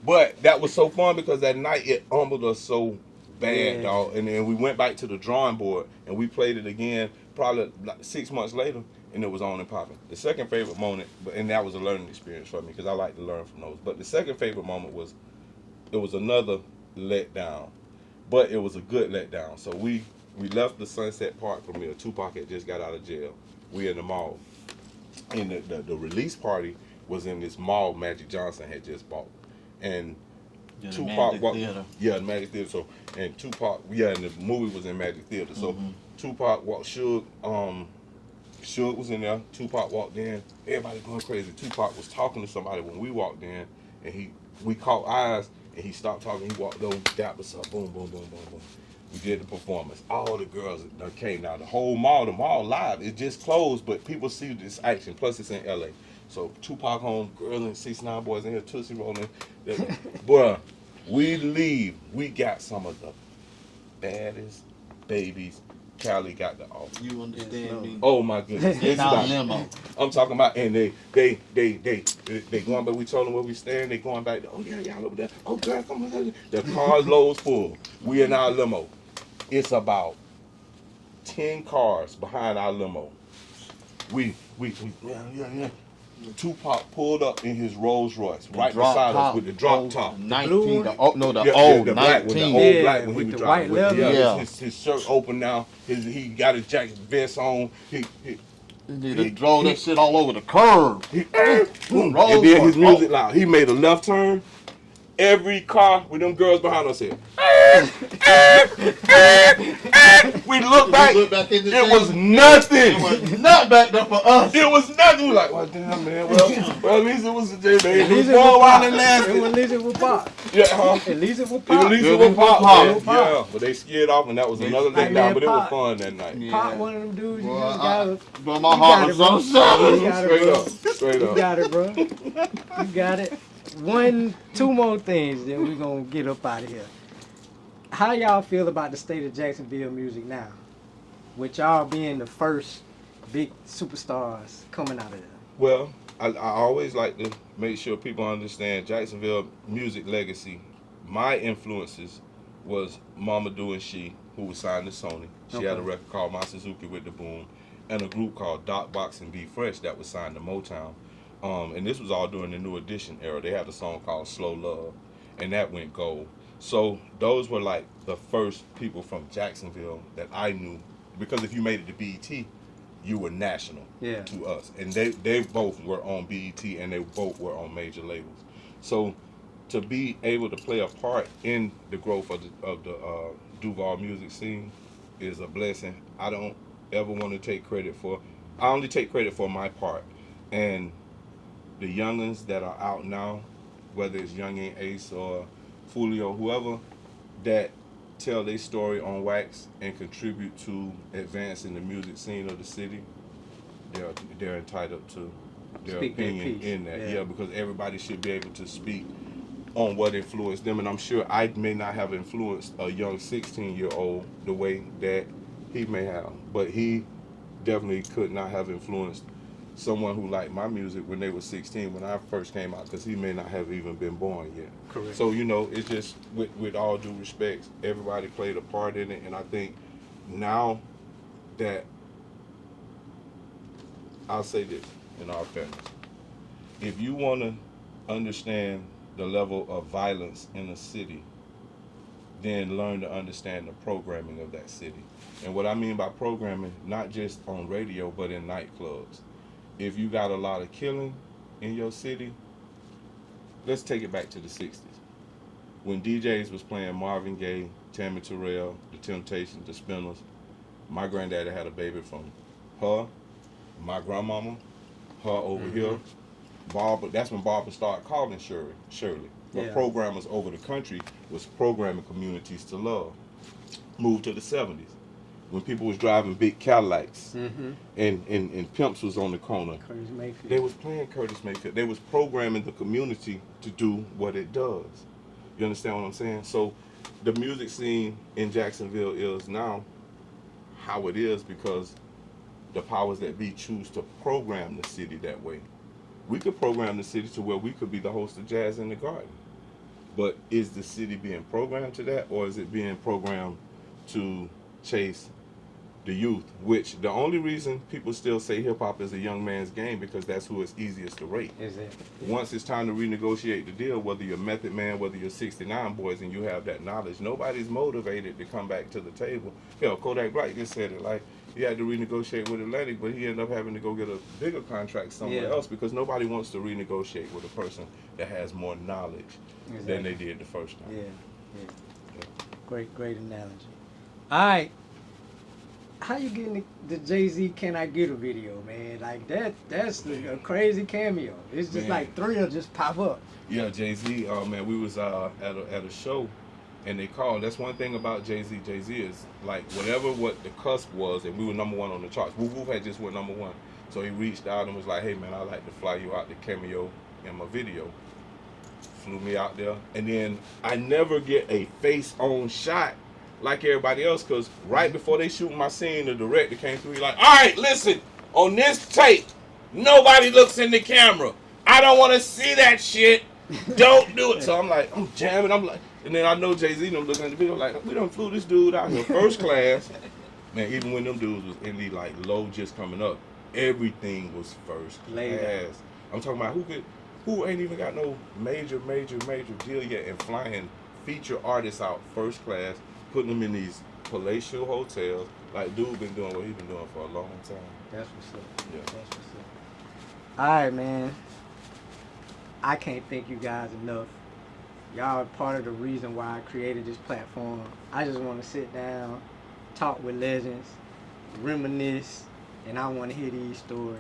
But that was so fun because that night it humbled us so bad, dog. And then we went back to the drawing board and we played it again probably like 6 months later, and it was on and popping. The second favorite moment, and that was a learning experience for me because I like to learn from those. But the second favorite moment was, it was another letdown, but it was a good letdown. So we left the Sunset Park premiere. Tupac had just got out of jail. We in the mall, and the release party was in this mall Magic Johnson had just bought, and Tupac walked. Yeah, the Magic Theater. So and Tupac, and the movie was in Magic Theater. So Tupac walked. Suge was in there. Tupac walked in. Everybody going crazy. Tupac was talking to somebody when we walked in, and we caught eyes, and he stopped talking. He walked over, dapped us up. Boom, boom, boom, boom, boom. We did the performance. All the girls that came now. The mall live. It just closed, but people see this action. Plus, it's in LA. So Tupac home, girls and 69 Boys in here, Tootsie rolling. Bruh, we leave. We got some of the baddest babies. Cali got the offer. You understand me? Oh my goodness. It's our limo. I'm talking about, and they going back. We told them where we stand. They going back. Oh yeah, y'all over there. Oh girl, come on. The car's loads full. We in our limo. It's about 10 cars behind our limo. Yeah. Tupac pulled up in his Rolls Royce right beside us with the drop top. 19, the old 19. black one, the old black one. With He the was white driving. leather. His shirt open now. He got his jacket vest on. He drove that shit all over the curb. and then his music loud. He made a left turn, every car with them girls behind us here. We look back. It was nothing. It was not backed up for us. It was nothing. We like, well, damn, man. Well, at least it was a J, man. At least it was one while it lasted. At least it was pop. Yeah, huh? At least it was pop. At least it was pop. Pop. Man. Yeah, but they scared off, and that was another Like, thing down. man, But it was Pop. fun that night. Yeah. Pop, one of them dudes. You Well, just gotta. but my heart was so sad. You got it, Straight bro. up. Straight You up. got it, bro. You got it. Two more things, then we're gonna get up out of here. How y'all feel about the state of Jacksonville music now? With y'all being the first big superstars coming out of there. Well, I always like to make sure people understand Jacksonville music legacy. My influences was Mama Do and She, who was signed to Sony. She had a record called My Suzuki with the Boom, and a group called Doc Box and Be Fresh that was signed to Motown. And this was all during the New Edition era. They had a song called Slow Love, and that went gold. So those were like the first people from Jacksonville that I knew, because if you made it to BET, you were national to us. And they both were on BET, and they both were on major labels. So to be able to play a part in the growth of the Duval music scene is a blessing. I don't ever want to take credit for. I only take credit for my part. And the youngins that are out now, whether it's Youngin Ace or Fulio, whoever, that tell their story on wax and contribute to advancing the music scene of the city, they're entitled to their Speak their opinion piece. in that. Yeah. Yeah, because everybody should be able to speak on what influenced them. And I'm sure I may not have influenced a young 16-year-old the way that he may have, but he definitely could not have influenced someone who liked my music when they were 16 when I first came out, because he may not have even been born yet. Correct. So, you know, it's just, with all due respect, everybody played a part in it. And I think now that, I'll say this in all fairness, if you want to understand the level of violence in a city, then learn to understand the programming of that city. And what I mean by programming, not just on radio, but in nightclubs. If you got a lot of killing in your city, let's take it back to the 60s. When DJs was playing Marvin Gaye, Tammy Terrell, The Temptations, The Spinners, my granddaddy had a baby from her, my grandmama, her over here, Barbara. That's when Barbara started calling Shirley. The programmers over the country was programming Communities to Love. Moved to the 70s. When people was driving big Cadillacs and Pimps was on the corner, Curtis Mayfield. they was playing Curtis Mayfield. They was programming the community to do what it does. You understand what I'm saying? So the music scene in Jacksonville is now how it is because the powers that be choose to program the city that way. We could program the city to where we could be the host of Jazz in the Garden. But is the city being programmed to that, or is it being programmed to chase the youth? Which the only reason people still say hip hop is a young man's game, because that's who it's easiest to rate. Exactly. Once it's time to renegotiate the deal, whether you're Method Man, whether you're 69 Boys, and you have that knowledge, nobody's motivated to come back to the table. Hell, Kodak Black just said it, like, he had to renegotiate with Atlantic, but he ended up having to go get a bigger contract somewhere else, because nobody wants to renegotiate with a person that has more knowledge than they did the first time. Yeah. Great analogy. All right. How you getting the Jay-Z Can I Get a video, man? Like that's a crazy cameo. It's just like three will just pop up. Yeah, Jay-Z, man, we was at a show, and they called. That's one thing about Jay-Z. Jay-Z is like what the cusp was, and we were number one on the charts. Woo Woo had just went number one. So he reached out and was like, hey man, I'd like to fly you out to cameo in my video. Flew me out there, and then I never get a face-on shot like everybody else, because right before they shooting my scene, the director came through. He like, all right, listen, on this tape, nobody looks in the camera. I don't want to see that shit. Don't do it. So I'm like, I'm jamming. I'm like, and then I know Jay-Z them looking at the video like, we done flew this dude out here first class. Man, even when them dudes was in the like low just coming up, everything was first class. I'm talking about who ain't even got no major deal yet, and flying feature artists out first class, putting them in these palatial hotels. Like, dude been doing what he been doing for a long time. That's what's up. Yeah. That's what's up. All right, man. I can't thank you guys enough Y'all are part of the reason why I created this platform. I just want to sit down, talk with legends, reminisce, and I want to hear these stories.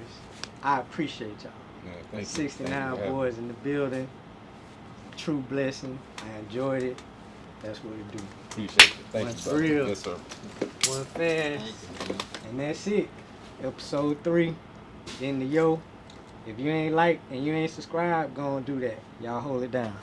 I appreciate y'all. Man, thank you. 69 Thank you for having boys in the building. True blessing. I enjoyed it. That's what it do. me. Appreciate it. Thank One you, brother. real. Yes, sir. One fan. And that's it. Episode 3. In the yo. If you ain't like and you ain't subscribed, go and do that. Y'all hold it down.